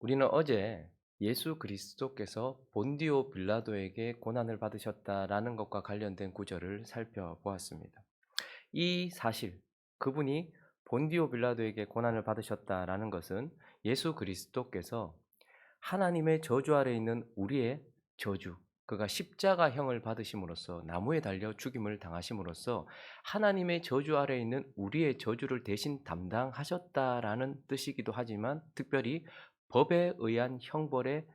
우리는 어제 예수 그리스도께서 본디오 빌라도에게 고난을 받으셨다라는 것과 관련된 구절을 살펴보았습니다. 이 사실, 그분이 본디오 빌라도에게 고난을 받으셨다라는 것은 예수 그리스도께서 하나님의 저주 아래 있는 우리의 저주, 그가 십자가형을 받으심으로써 나무에 달려 죽임을 당하심으로써 하나님의 저주 아래 있는 우리의 저주를 대신 담당하셨다라는 뜻이기도 하지만 특별히 법에 의한 형벌에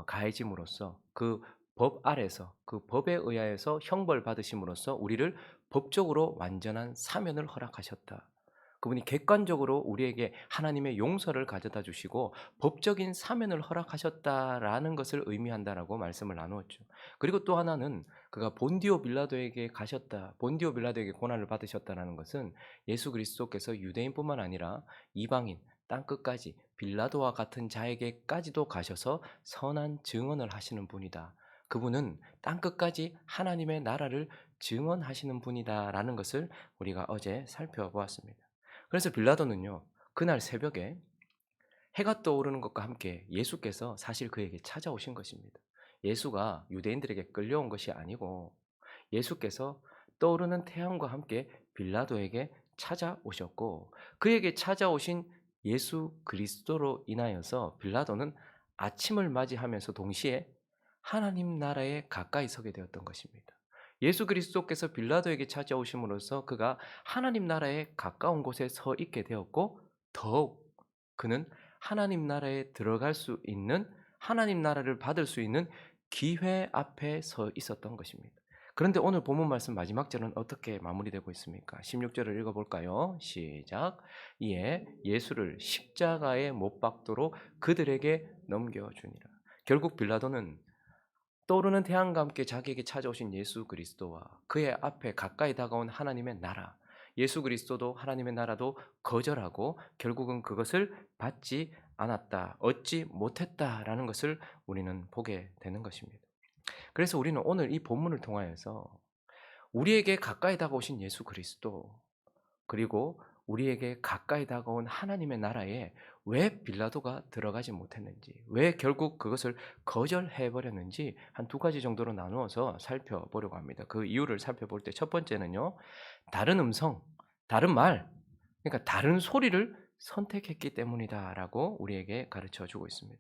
가해짐으로써 그 법 아래서 그 법에 의하여서 형벌 받으심으로써 우리를 법적으로 완전한 사면을 허락하셨다. 그분이 객관적으로 우리에게 하나님의 용서를 가져다 주시고 법적인 사면을 허락하셨다라는 것을 의미한다라고 말씀을 나누었죠. 그리고 또 하나는 그가 본디오 빌라도에게 가셨다. 본디오 빌라도에게 고난을 받으셨다라는 것은 예수 그리스도께서 유대인뿐만 아니라 이방인 땅 끝까지 빌라도와 같은 자에게까지도 가셔서 선한 증언을 하시는 분이다. 그분은 땅 끝까지 하나님의 나라를 증언하시는 분이다라는 것을 우리가 어제 살펴보았습니다. 그래서 빌라도는요, 그날 새벽에 해가 떠오르는 것과 함께 예수께서 사실 그에게 찾아오신 것입니다. 예수가 유대인들에게 끌려온 것이 아니고 예수께서 떠오르는 태양과 함께 빌라도에게 찾아오셨고 그에게 찾아오신 예수 그리스도로 인하여서 빌라도는 아침을 맞이하면서 동시에 하나님 나라에 가까이 서게 되었던 것입니다. 예수 그리스도께서 빌라도에게 찾아오심으로써 그가 하나님 나라에 가까운 곳에 서 있게 되었고 더욱 그는 하나님 나라에 들어갈 수 있는 하나님 나라를 받을 수 있는 기회 앞에 서 있었던 것입니다. 그런데 오늘 본문 말씀 마지막 절은 어떻게 마무리되고 있습니까? 16절을 읽어볼까요? 시작. 이에 예수를 십자가에 못 박도록 그들에게 넘겨주니라. 결국 빌라도는 떠오르는 태양과 함께 자기에게 찾아오신 예수 그리스도와 그의 앞에 가까이 다가온 하나님의 나라, 예수 그리스도도 하나님의 나라도 거절하고 결국은 그것을 받지 않았다, 얻지 못했다라는 것을 우리는 보게 되는 것입니다. 그래서 우리는 오늘 이 본문을 통하여서 우리에게 가까이 다가오신 예수 그리스도, 그리고 우리에게 가까이 다가온 하나님의 나라에 왜 빌라도가 들어가지 못했는지, 왜 결국 그것을 거절해 버렸는지 한 두 가지 정도로 나누어서 살펴보려고 합니다. 그 이유를 살펴볼 때 첫 번째는요. 다른 음성, 다른 말, 그러니까 다른 소리를 선택했기 때문이다라고 우리에게 가르쳐 주고 있습니다.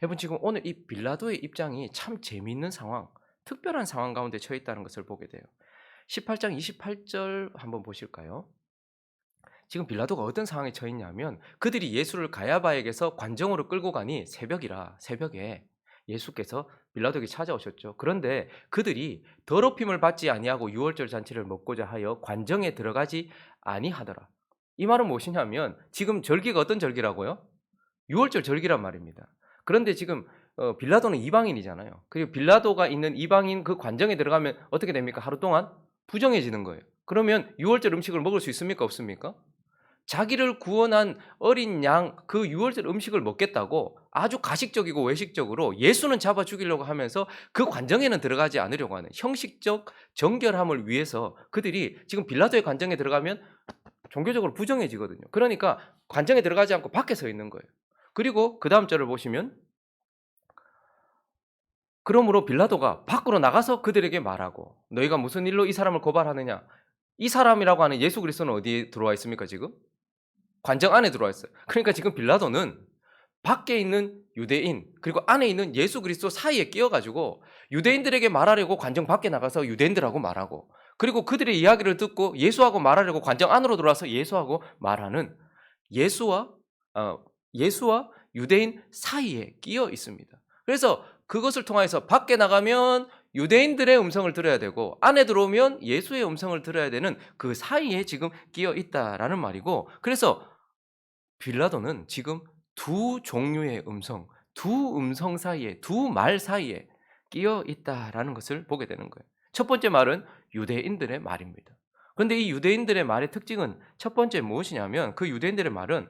여러분 지금 오늘 이 빌라도의 입장이 참 재미있는 상황, 특별한 상황 가운데 처해 있다는 것을 보게 돼요. 18장 28절 한번 보실까요? 지금 빌라도가 어떤 상황에 처해 있냐면 그들이 예수를 가야바에게서 관정으로 끌고 가니 새벽이라 새벽에 예수께서 빌라도에게 찾아오셨죠. 그런데 그들이 더럽힘을 받지 아니하고 유월절 잔치를 먹고자 하여 관정에 들어가지 아니하더라. 이 말은 무엇이냐면 지금 절기가 어떤 절기라고요? 유월절 절기란 말입니다. 그런데 지금 빌라도는 이방인이잖아요. 그리고 빌라도가 있는 이방인 그 관정에 들어가면 어떻게 됩니까? 하루 동안 부정해지는 거예요. 그러면 유월절 음식을 먹을 수 있습니까? 없습니까? 자기를 구원한 어린 양 그 유월절 음식을 먹겠다고 아주 가식적이고 외식적으로 예수는 잡아 죽이려고 하면서 그 관정에는 들어가지 않으려고 하는 형식적 정결함을 위해서 그들이 지금 빌라도의 관정에 들어가면 종교적으로 부정해지거든요. 그러니까 관정에 들어가지 않고 밖에 서 있는 거예요. 그리고 그다음 절을 보시면 그러므로 빌라도가 밖으로 나가서 그들에게 말하고 너희가 무슨 일로 이 사람을 고발하느냐? 이 사람이라고 하는 예수 그리스도는 어디에 들어와 있습니까, 지금? 관정 안에 들어와 있어요. 그러니까 지금 빌라도는 밖에 있는 유대인 그리고 안에 있는 예수 그리스도 사이에 끼어 가지고 유대인들에게 말하려고 관정 밖에 나가서 유대인들하고 말하고 그리고 그들의 이야기를 듣고 예수하고 말하려고 관정 안으로 들어와서 예수하고 말하는 예수와 어 예수와 유대인 사이에 끼어 있습니다. 그래서 그것을 통해서 밖에 나가면 유대인들의 음성을 들어야 되고 안에 들어오면 예수의 음성을 들어야 되는 그 사이에 지금 끼어 있다라는 말이고 그래서 빌라도는 지금 두 종류의 음성, 두 음성 사이에 두 말 사이에 끼어 있다라는 것을 보게 되는 거예요. 첫 번째 말은 유대인들의 말입니다. 그런데 이 유대인들의 말의 특징은 첫 번째 무엇이냐면 그 유대인들의 말은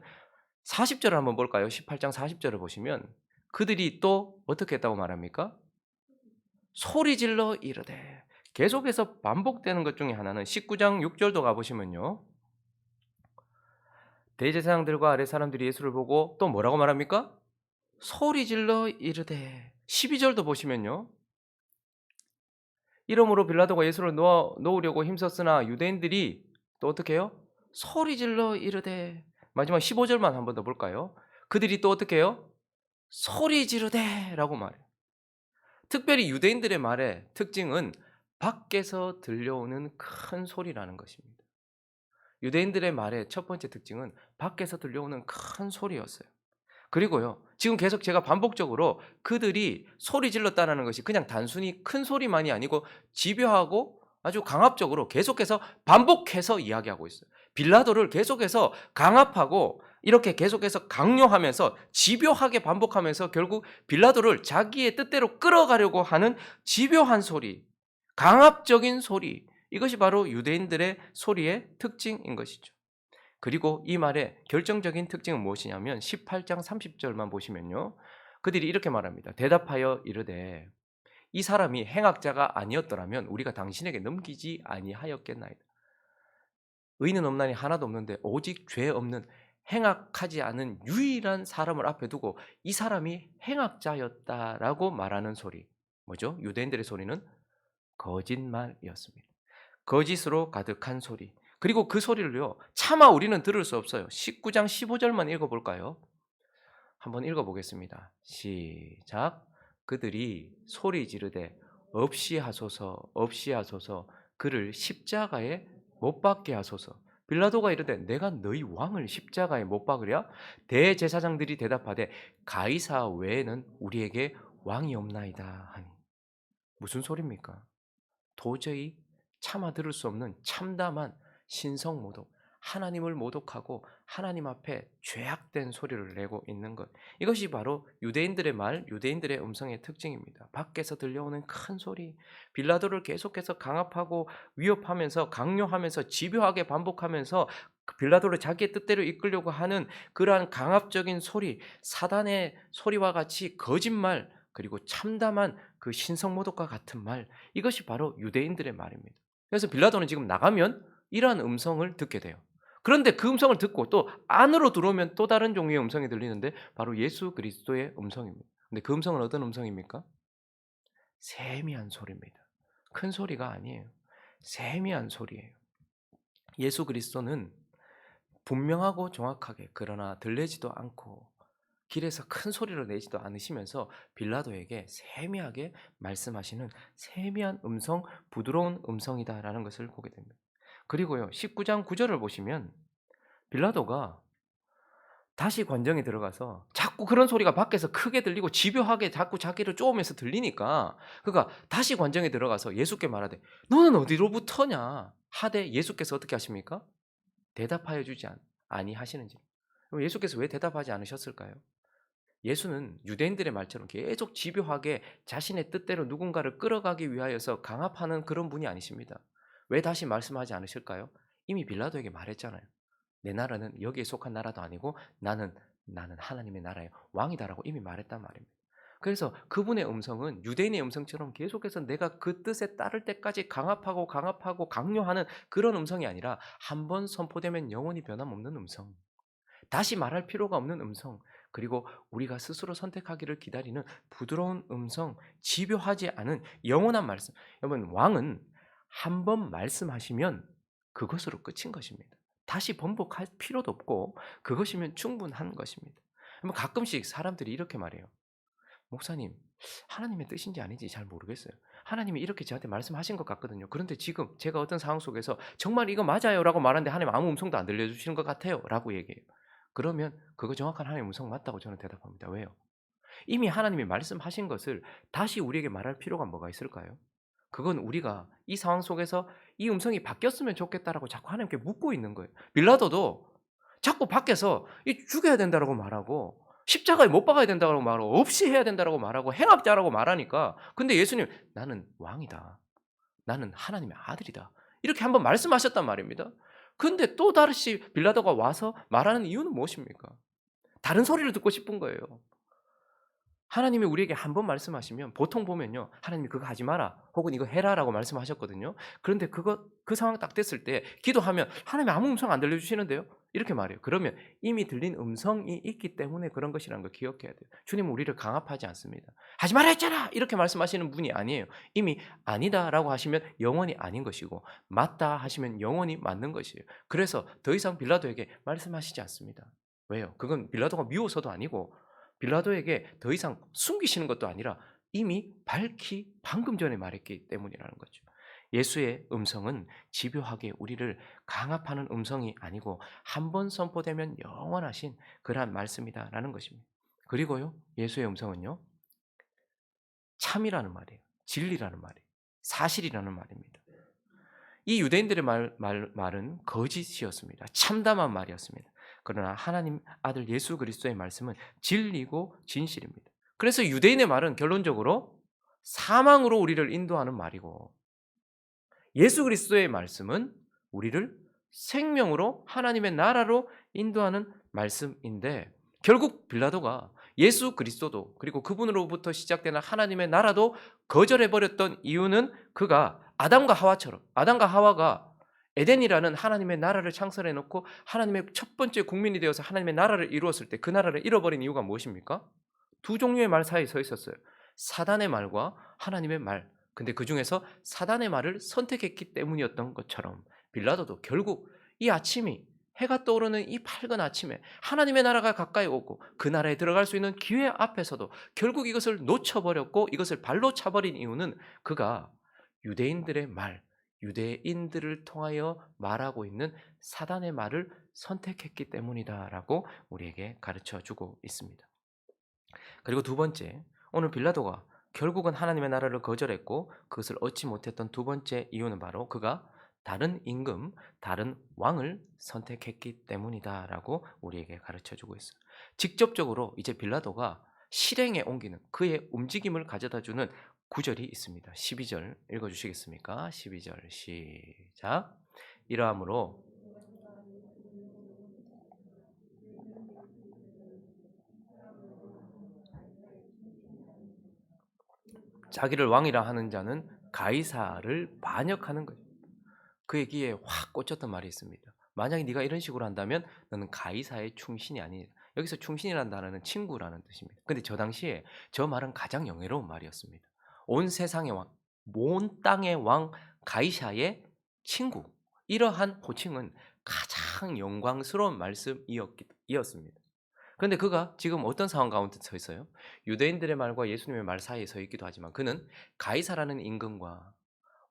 40절을 한번 볼까요? 18장 40절을 보시면 그들이 또 어떻게 했다고 말합니까? 소리 질러 이르되 계속해서 반복되는 것 중에 하나는 19장 6절도 가보시면요. 대제사장들과 아랫 사람들이 예수를 보고 또 뭐라고 말합니까? 소리 질러 이르되 12절도 보시면요. 이러므로 빌라도가 예수를 놓으려고 힘썼으나 유대인들이 또 어떻게 해요? 소리 질러 이르되 마지막 15절만 한 번 더 볼까요? 그들이 또 어떻게 해요? 소리 지르되라고 말해요. 특별히 유대인들의 말의 특징은 밖에서 들려오는 큰 소리라는 것입니다. 유대인들의 말의 첫 번째 특징은 밖에서 들려오는 큰 소리였어요. 그리고요. 지금 계속 제가 반복적으로 그들이 소리 질렀다라는 것이 그냥 단순히 큰 소리만이 아니고 집요하고 아주 강압적으로 계속해서 반복해서 이야기하고 있어요. 빌라도를 계속해서 강압하고 이렇게 계속해서 강요하면서 집요하게 반복하면서 결국 빌라도를 자기의 뜻대로 끌어가려고 하는 집요한 소리, 강압적인 소리, 이것이 바로 유대인들의 소리의 특징인 것이죠. 그리고 이 말의 결정적인 특징은 무엇이냐면 18장 30절만 보시면요. 그들이 이렇게 말합니다. 대답하여 이르되 이 사람이 행악자가 아니었더라면 우리가 당신에게 넘기지 아니하였겠나이다. 의인은 없나니 하나도 없는데 오직 죄 없는 행악하지 않은 유일한 사람을 앞에 두고 이 사람이 행악자였다라고 말하는 소리. 뭐죠? 유대인들의 소리는 거짓말이었습니다. 거짓으로 가득한 소리. 그리고 그 소리를요. 차마 우리는 들을 수 없어요. 19장 15절만 읽어볼까요? 한번 읽어보겠습니다. 시작. 그들이 소리 지르되 없이 하소서 없이 하소서 그를 십자가에 못 박게 하소서. 빌라도가 이르되 내가 너희 왕을 십자가에 못 박으랴? 대제사장들이 대답하되 가이사 외에는 우리에게 왕이 없나이다 하니. 무슨 소리입니까? 도저히 참아 들을 수 없는 참담한 신성 모독, 하나님을 모독하고 하나님 앞에 죄악된 소리를 내고 있는 것. 이것이 바로 유대인들의 말, 유대인들의 음성의 특징입니다. 밖에서 들려오는 큰 소리, 빌라도를 계속해서 강압하고 위협하면서 강요하면서 집요하게 반복하면서 그 빌라도를 자기의 뜻대로 이끌려고 하는 그러한 강압적인 소리, 사단의 소리와 같이 거짓말, 그리고 참담한 그 신성모독과 같은 말, 이것이 바로 유대인들의 말입니다. 그래서 빌라도는 지금 나가면 이러한 음성을 듣게 돼요. 그런데 그 음성을 듣고 또 안으로 들어오면 또 다른 종류의 음성이 들리는데 바로 예수 그리스도의 음성입니다. 근데 그 음성은 어떤 음성입니까? 세미한 소리입니다. 큰 소리가 아니에요. 세미한 소리예요. 예수 그리스도는 분명하고 정확하게 그러나 들리지도 않고 길에서 큰 소리를 내지도 않으시면서 빌라도에게 세미하게 말씀하시는 세미한 음성, 부드러운 음성이다라는 것을 보게 됩니다. 그리고요. 19장 9절을 보시면 빌라도가 다시 관정에 들어가서 자꾸 그런 소리가 밖에서 크게 들리고 집요하게 자꾸 자기를 쪼으면서 들리니까 그가 다시 관정에 들어가서 예수께 말하되 너는 어디로부터냐 하되 예수께서 어떻게 하십니까? 대답하여 주지 아니하시는지. 그럼 예수께서 왜 대답하지 않으셨을까요? 예수는 유대인들의 말처럼 계속 집요하게 자신의 뜻대로 누군가를 끌어가기 위하여서 강압하는 그런 분이 아니십니다. 왜 다시 말씀하지 않으실까요? 이미 빌라도에게 말했잖아요. 내 나라는 여기에 속한 나라도 아니고 나는 하나님의 나라의 왕이다라고 이미 말했단 말입니다. 그래서 그분의 음성은 유대인의 음성처럼 계속해서 내가 그 뜻에 따를 때까지 강압하고 강요하는 그런 음성이 아니라 한 번 선포되면 영원히 변함없는 음성. 다시 말할 필요가 없는 음성, 그리고 우리가 스스로 선택하기를 기다리는 부드러운 음성, 집요하지 않은 영원한 말씀. 여러분, 왕은 한 번 말씀하시면 그것으로 끝인 것입니다. 다시 번복할 필요도 없고 그것이면 충분한 것입니다. 가끔씩 사람들이 이렇게 말해요. 목사님, 하나님의 뜻인지 아닌지 잘 모르겠어요. 하나님이 이렇게 저한테 말씀하신 것 같거든요. 그런데 지금 제가 어떤 상황 속에서 정말 이거 맞아요라고 말하는데 하나님 아무 음성도 안 들려주시는 것 같아요라고 얘기해요. 그러면 그거 정확한 하나님의 음성 맞다고 저는 대답합니다. 왜요? 이미 하나님이 말씀하신 것을 다시 우리에게 말할 필요가 뭐가 있을까요? 그건 우리가 이 상황 속에서 이 음성이 바뀌었으면 좋겠다라고 자꾸 하나님께 묻고 있는 거예요. 빌라도도 자꾸 밖에서 죽여야 된다라고 말하고 십자가에 못 박아야 된다고 말하고 없이 해야 된다라고 말하고 행악자라고 말하니까 근데 예수님 나는 왕이다. 나는 하나님의 아들이다. 이렇게 한번 말씀하셨단 말입니다. 근데 또 다시 빌라도가 와서 말하는 이유는 무엇입니까? 다른 소리를 듣고 싶은 거예요. 하나님이 우리에게 한 번 말씀하시면 보통 보면요. 하나님이 그거 하지 마라 혹은 이거 해라라고 말씀하셨거든요. 그런데 그 상황 딱 됐을 때 기도하면 하나님이 아무 음성 안 들려주시는데요. 이렇게 말해요. 그러면 이미 들린 음성이 있기 때문에 그런 것이라는 걸 기억해야 돼요. 주님은 우리를 강압하지 않습니다. "하지 말라 했잖아." 이렇게 말씀하시는 분이 아니에요. 이미 "아니다."라고 하시면 영원히 아닌 것이고 "맞다." 하시면 영원히 맞는 것이에요. 그래서 더 이상 빌라도에게 말씀하시지 않습니다. 왜요? 그건 빌라도가 미워서도 아니고 빌라도에게 더 이상 숨기시는 것도 아니라 이미 밝히 방금 전에 말했기 때문이라는 거죠. 예수의 음성은 집요하게 우리를 강압하는 음성이 아니고 한 번 선포되면 영원하신 그러한 말씀이다라는 것입니다. 그리고요. 예수의 음성은요. 참이라는 말이에요. 진리라는 말이에요. 사실이라는 말입니다. 이 유대인들의 말은 거짓이었습니다. 참담한 말이었습니다. 그러나 하나님 아들 예수 그리스도의 말씀은 진리고 진실입니다. 그래서 유대인의 말은 결론적으로 사망으로 우리를 인도하는 말이고 예수 그리스도의 말씀은 우리를 생명으로 하나님의 나라로 인도하는 말씀인데 결국 빌라도가 예수 그리스도도 그리고 그분으로부터 시작되는 하나님의 나라도 거절해 버렸던 이유는 그가 아담과 하와가 에덴이라는 하나님의 나라를 창설해 놓고 하나님의 첫 번째 국민이 되어서 하나님의 나라를 이루었을 때 그 나라를 잃어버린 이유가 무엇입니까? 두 종류의 말 사이에 서 있었어요. 사단의 말과 하나님의 말. 근데 그중에서 사단의 말을 선택했기 때문이었던 것처럼 빌라도도 결국 이 아침이 해가 떠오르는 이 밝은 아침에 하나님의 나라가 가까이 오고 그 나라에 들어갈 수 있는 기회 앞에서도 결국 이것을 놓쳐버렸고 이것을 발로 차버린 이유는 그가 유대인들의 말, 유대인들을 통하여 말하고 있는 사단의 말을 선택했기 때문이다라고 우리에게 가르쳐 주고 있습니다. 그리고 두 번째, 오늘 빌라도가 결국은 하나님의 나라를 거절했고 그것을 얻지 못했던 두 번째 이유는 바로 그가 다른 임금, 다른 왕을 선택했기 때문이다라고 우리에게 가르쳐 주고 있어요. 직접적으로 이제 빌라도가 실행에 옮기는 그의 움직임을 가져다 주는 구절이 있습니다. 12절 읽어 주시겠습니까? 12절 시작. 이러함으로 자기를 왕이라 하는 자는 가이사를 반역하는 거죠. 그의 귀에 확 꽂혔던 말이 있습니다. 만약에 네가 이런 식으로 한다면 너는 가이사의 충신이 아니라 여기서 충신이라는 단어는 친구라는 뜻입니다. 근데 저 당시에 저 말은 가장 영예로운 말이었습니다. 온 세상의 왕, 온 땅의 왕 가이사의 친구. 이러한 호칭은 가장 영광스러운 말씀이었습니다. 그런데 그가 지금 어떤 상황 가운데 서 있어요? 유대인들의 말과 예수님의 말 사이에 서 있기도 하지만 그는 가이사라는 임금과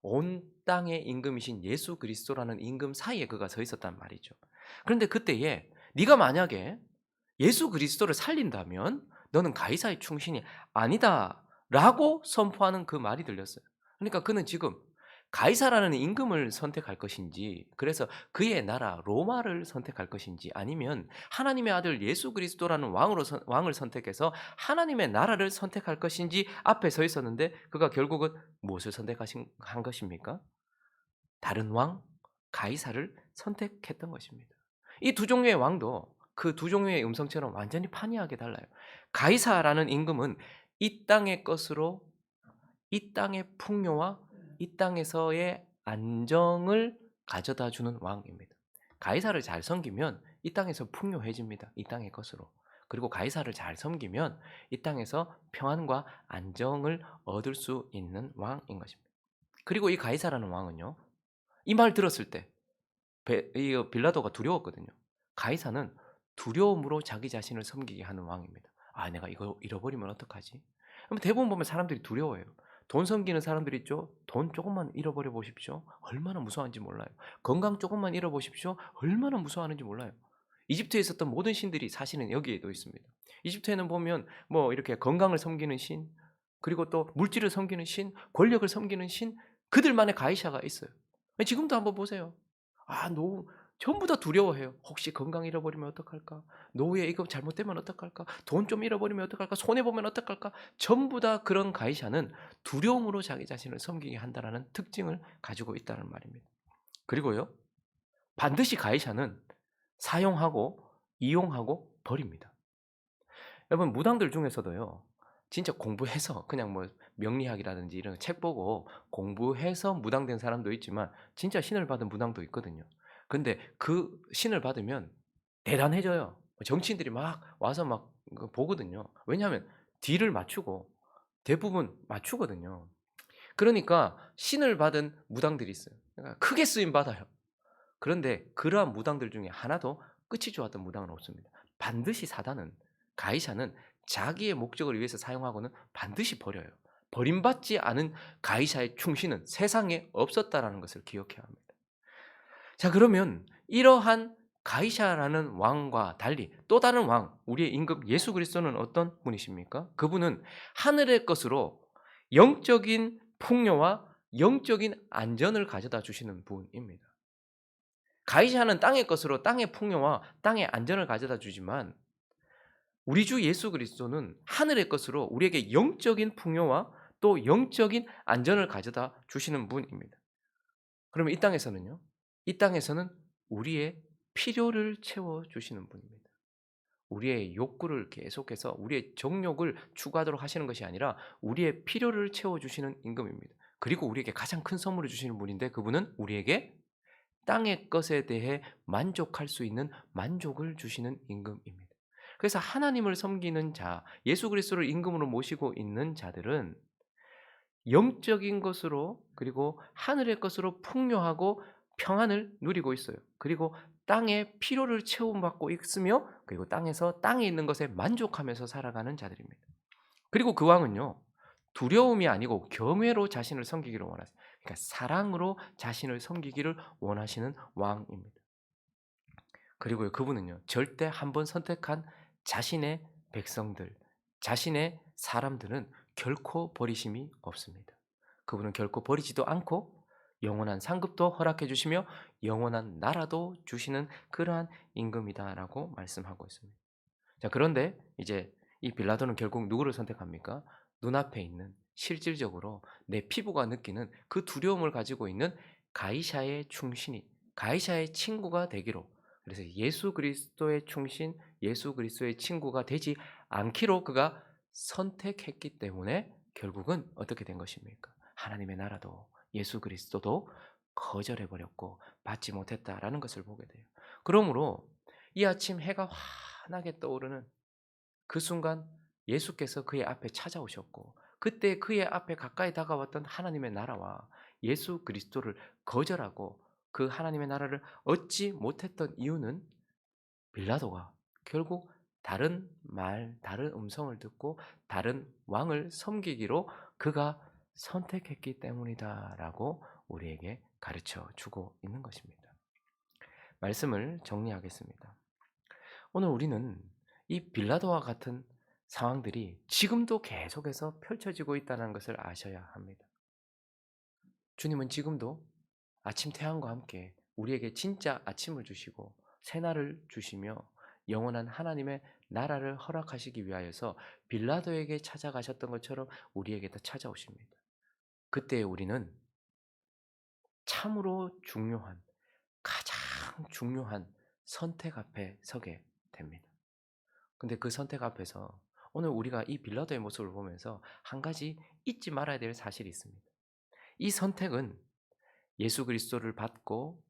온 땅의 임금이신 예수 그리스도라는 임금 사이에 그가 서 있었단 말이죠. 그런데 그때에 네가 만약에 예수 그리스도를 살린다면 너는 가이사의 충신이 아니다라고 선포하는 그 말이 들렸어요. 그러니까 그는 지금 가이사라는 임금을 선택할 것인지 그래서 그의 나라 로마를 선택할 것인지 아니면 하나님의 아들 예수 그리스도라는 왕을 선택해서 하나님의 나라를 선택할 것인지 앞에 서 있었는데 그가 결국은 무엇을 한 것입니까? 다른 왕 가이사를 선택했던 것입니다. 이 두 종류의 왕도 그 두 종류의 음성처럼 완전히 판이하게 달라요. 가이사라는 임금은 이 땅의 것으로 이 땅의 풍요와 이 땅에서의 안정을 가져다 주는 왕입니다. 가이사를 잘 섬기면 이 땅에서 풍요해집니다. 이 땅의 것으로. 그리고 가이사를 잘 섬기면 이 땅에서 평안과 안정을 얻을 수 있는 왕인 것입니다. 그리고 이 가이사라는 왕은요. 이 말 들었을 때 이 빌라도가 두려웠거든요. 가이사는 두려움으로 자기 자신을 섬기게 하는 왕입니다. '아 내가 이거 잃어버리면 어떡하지?' 그럼 대부분 보면 사람들이 두려워해요. 돈 섬기는 사람들 있죠. 돈 조금만 잃어버려 보십시오. 얼마나 무서워하는지 몰라요. 건강 조금만 잃어보십시오. 얼마나 무서워하는지 몰라요. 이집트에 있었던 모든 신들이 사실은 여기에도 있습니다. 이집트에는 보면 뭐 이렇게 건강을 섬기는 신, 그리고 또 물질을 섬기는 신, 권력을 섬기는 신, 그들만의 가이샤가 있어요. 지금도 한번 보세요. 전부 다 두려워해요. '혹시 건강 잃어버리면 어떡할까? 노후에 이거 잘못되면 어떡할까? 돈 좀 잃어버리면 어떡할까? 손해 보면 어떡할까?' 전부 다 그런 가이샤는 두려움으로 자기 자신을 섬기게 한다라는 특징을 가지고 있다는 말입니다. 그리고요. 반드시 가이샤는 사용하고 이용하고 버립니다. 여러분 무당들 중에서도요. 진짜 공부해서 그냥 뭐 명리학이라든지 이런 책 보고 공부해서 무당된 사람도 있지만 진짜 신을 받은 무당도 있거든요. 근데 그 신을 받으면 대단해져요. 정치인들이 막 와서 막 보거든요. 왜냐하면 딜을 맞추고 대부분 맞추거든요. 그러니까 신을 받은 무당들이 있어요. 그러니까 크게 쓰임 받아요. 그런데 그러한 무당들 중에 하나도 끝이 좋았던 무당은 없습니다. 반드시 사단은, 가이샤는 자기의 목적을 위해서 사용하고는 반드시 버려요. 버림받지 않은 가이샤의 충신은 세상에 없었다라는 것을 기억해야 합니다. 자, 그러면 이러한 가이샤라는 왕과 달리 또 다른 왕, 우리의 임금 예수 그리스도는 어떤 분이십니까? 그분은 하늘의 것으로 영적인 풍요와 영적인 안전을 가져다 주시는 분입니다. 가이샤는 땅의 것으로 땅의 풍요와 땅의 안전을 가져다 주지만 우리 주 예수 그리스도는 하늘의 것으로 우리에게 영적인 풍요와 또 영적인 안전을 가져다 주시는 분입니다. 그러면 이 땅에서는요? 이 땅에서는 우리의 필요를 채워 주시는 분입니다. 우리의 욕구를 계속해서 우리의 정욕을 추구하도록 하시는 것이 아니라 우리의 필요를 채워 주시는 임금입니다. 그리고 우리에게 가장 큰 선물을 주시는 분인데 그분은 우리에게 땅의 것에 대해 만족할 수 있는 만족을 주시는 임금입니다. 그래서 하나님을 섬기는 자, 예수 그리스도를 임금으로 모시고 있는 자들은 영적인 것으로 그리고 하늘의 것으로 풍요하고 평안을 누리고 있어요. 그리고 땅의 필요를 채움받고 있으며 그리고 땅에 있는 것에 만족하면서 살아가는 자들입니다. 그리고 그 왕은요. 두려움이 아니고 경외로 자신을 섬기기를 원하세요. 그러니까 사랑으로 자신을 섬기기를 원하시는 왕입니다. 그리고 그분은요. 절대 한 번 선택한 자신의 백성들, 자신의 사람들은 결코 버리심이 없습니다. 그분은 결코 버리지도 않고 영원한 상급도 허락해 주시며 영원한 나라도 주시는 그러한 임금이다라고 말씀하고 있습니다. 자, 그런데 이제 이 빌라도는 결국 누구를 선택합니까? 눈앞에 있는 실질적으로 내 피부가 느끼는 그 두려움을 가지고 있는 가이샤의 충신이 가이샤의 친구가 되기로 그래서 예수 그리스도의 충신, 예수 그리스도의 친구가 되지 않기로 그가 선택했기 때문에 결국은 어떻게 된 것입니까? 하나님의 나라도 예수 그리스도도 거절해 버렸고 받지 못했다라는 것을 보게 돼요. 그러므로 이 아침 해가 환하게 떠오르는 그 순간 예수께서 그의 앞에 찾아오셨고 그때 그의 앞에 가까이 다가왔던 하나님의 나라와 예수 그리스도를 거절하고 그 하나님의 나라를 얻지 못했던 이유는 빌라도가 결국 다른 말, 다른 음성을 듣고 다른 왕을 섬기기로 그가 선택했기 때문이다라고 우리에게 가르쳐 주고 있는 것입니다. 말씀을 정리하겠습니다. 오늘 우리는 이 빌라도와 같은 상황들이 지금도 계속해서 펼쳐지고 있다는 것을 아셔야 합니다. 주님은 지금도 아침 태양과 함께 우리에게 진짜 아침을 주시고 새날을 주시며 영원한 하나님의 나라를 허락하시기 위하여서 빌라도에게 찾아가셨던 것처럼 우리에게도 찾아오십니다. 그때 우리는 참으로 중요한 가장 중요한 선택 앞에 서게 됩니다. 근데 그 선택 앞에서 오늘 우리가 이 빌라도의 모습을 보면서 한 가지 잊지 말아야 될 사실이 있습니다. 이 선택은 예수 그리스도를 받고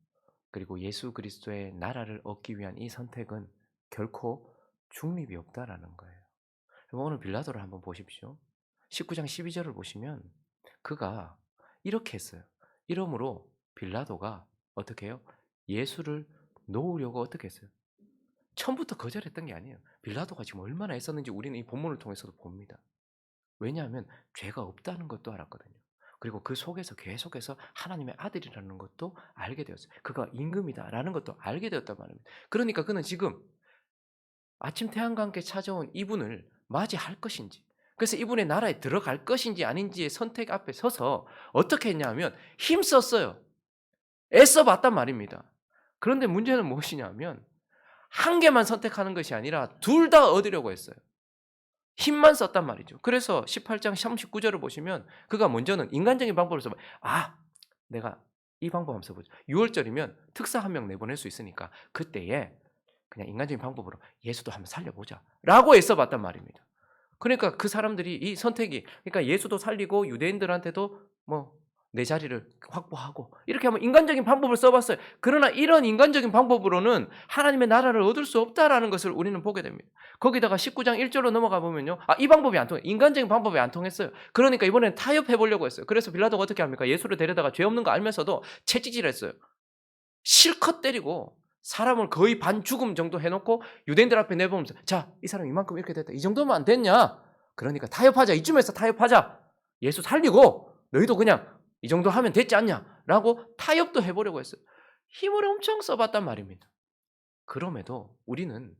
그리고 예수 그리스도의 나라를 얻기 위한 이 선택은 결코 중립이 없다라는 거예요. 오늘 빌라도를 한번 보십시오. 19장 12절을 보시면 그가 이렇게 했어요. 이러므로 빌라도가 어떻게 해요? 예수를 놓으려고 어떻게 했어요? 처음부터 거절했던 게 아니에요. 빌라도가 지금 얼마나 애썼는지 우리는 이 본문을 통해서도 봅니다. 왜냐하면 죄가 없다는 것도 알았거든요. 그리고 그 속에서 계속해서 하나님의 아들이라는 것도 알게 되었어요. 그가 임금이다라는 것도 알게 되었단 말입니다. 그러니까 그는 지금 아침 태양과 함께 찾아온 이분을 맞이할 것인지 그래서 이분의 나라에 들어갈 것인지 아닌지의 선택 앞에 서서 어떻게 했냐면 힘썼어요. 애써봤단 말입니다. 그런데 문제는 무엇이냐면 한 개만 선택하는 것이 아니라 둘 다 얻으려고 했어요. 힘만 썼단 말이죠. 그래서 18장 39절을 보시면 그가 먼저는 인간적인 방법을 써봐. 내가 이 방법 한번 써보자. 6월절이면 특사 한 명 내보낼 수 있으니까 그때에 그냥 인간적인 방법으로 예수도 한번 살려보자 라고 애써봤단 말입니다. 그러니까 그 사람들이 이 선택이 그러니까 예수도 살리고 유대인들한테도 뭐 내 자리를 확보하고 이렇게 하면 인간적인 방법을 써 봤어요. 그러나 이런 인간적인 방법으로는 하나님의 나라를 얻을 수 없다라는 것을 우리는 보게 됩니다. 거기다가 19장 1 절로 넘어가 보면요. 이 방법이 안 통해. 인간적인 방법이 안 통했어요. 그러니까 이번에는 타협해 보려고 했어요. 그래서 빌라도가 어떻게 합니까? 예수를 데려다가 죄 없는 거 알면서도 채찍질했어요. 실컷 때리고 사람을 거의 반 죽음 정도 해 놓고 유대인들 앞에 내보면서 "자, 이 사람 이만큼 이렇게 됐다. 이 정도면 안 됐냐? 그러니까 타협하자. 이쯤에서 타협하자. 예수 살리고 너희도 그냥 이 정도 하면 됐지 않냐?"라고 타협도 해 보려고 했어요. 힘을 엄청 써 봤단 말입니다. 그럼에도 우리는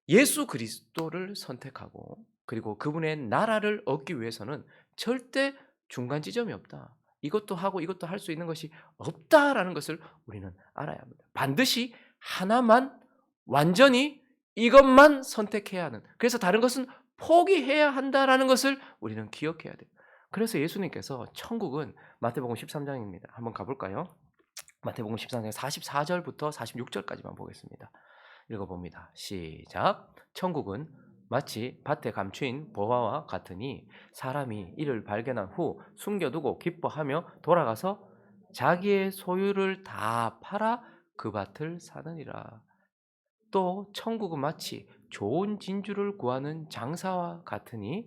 예수 그리스도를 선택하고 그리고 그분의 나라를 얻기 위해서는 절대 중간 지점이 없다. 이것도 하고 이것도 할 수 있는 것이 없다라는 것을 우리는 알아야 합니다. 반드시 하나만 완전히 이것만 선택해야 하는. 그래서 다른 것은 포기해야 한다라는 것을 우리는 기억해야 돼요. 그래서 예수님께서 천국은 마태복음 13장입니다. 한번 가 볼까요? 마태복음 13장 44절부터 46절까지만 보겠습니다. 읽어봅니다. 시작. 천국은 마치 밭에 감추인 보화와 같으니 사람이 이를 발견한 후 숨겨두고 기뻐하며 돌아가서 자기의 소유를 다 팔아 그 밭을 사느니라. 또 천국은 마치 좋은 진주를 구하는 장사와 같으니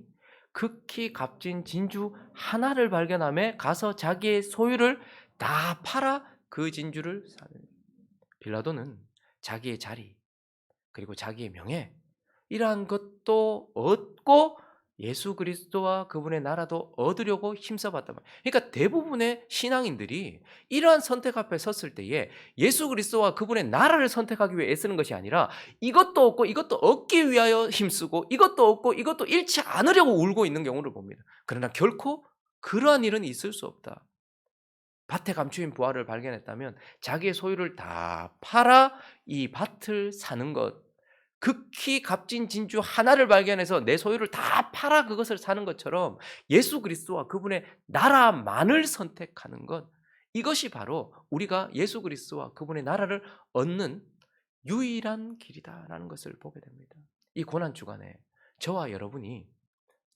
극히 값진 진주 하나를 발견하며 가서 자기의 소유를 다 팔아 그 진주를 사느니라. 빌라도는 자기의 자리 그리고 자기의 명예 이러한 것도 얻고 예수 그리스도와 그분의 나라도 얻으려고 힘써봤단 말이에요. 그러니까 대부분의 신앙인들이 이러한 선택 앞에 섰을 때에 예수 그리스도와 그분의 나라를 선택하기 위해 애쓰는 것이 아니라 이것도 얻고 이것도 얻기 위하여 힘쓰고 이것도 얻고 이것도 잃지 않으려고 울고 있는 경우를 봅니다. 그러나 결코 그러한 일은 있을 수 없다. 밭에 감추인 보화를 발견했다면 자기의 소유를 다 팔아 이 밭을 사는 것, 극히 값진 진주 하나를 발견해서 내 소유를 다 팔아 그것을 사는 것처럼 예수 그리스도와 그분의 나라만을 선택하는 것, 이것이 바로 우리가 예수 그리스도와 그분의 나라를 얻는 유일한 길이다라는 것을 보게 됩니다. 이 고난 주간에 저와 여러분이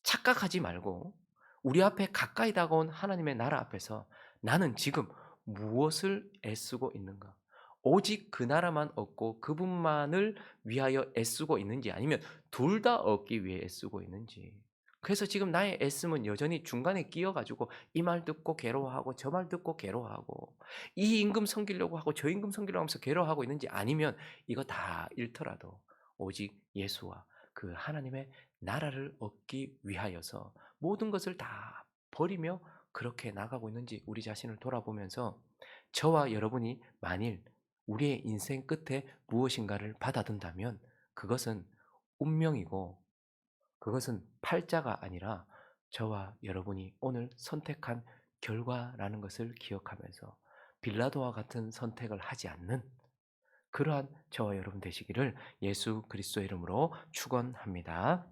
착각하지 말고 우리 앞에 가까이 다가온 하나님의 나라 앞에서 나는 지금 무엇을 애쓰고 있는가? 오직 그 나라만 얻고 그분만을 위하여 애쓰고 있는지 아니면 둘 다 얻기 위해 애쓰고 있는지. 그래서 지금 나의 애씀은 여전히 중간에 끼어가지고 이 말 듣고 괴로워하고 저 말 듣고 괴로워하고 이 임금 섬기려고 하고 저 임금 섬기려고 하면서 괴로워하고 있는지 아니면 이거 다 잃더라도 오직 예수와 그 하나님의 나라를 얻기 위하여서 모든 것을 다 버리며 그렇게 나가고 있는지 우리 자신을 돌아보면서 저와 여러분이 만일 우리의 인생 끝에 무엇인가를 받아든다면 그것은 운명이고 그것은 팔자가 아니라 저와 여러분이 오늘 선택한 결과라는 것을 기억하면서 빌라도와 같은 선택을 하지 않는 그러한 저와 여러분 되시기를 예수 그리스도의 이름으로 축원합니다.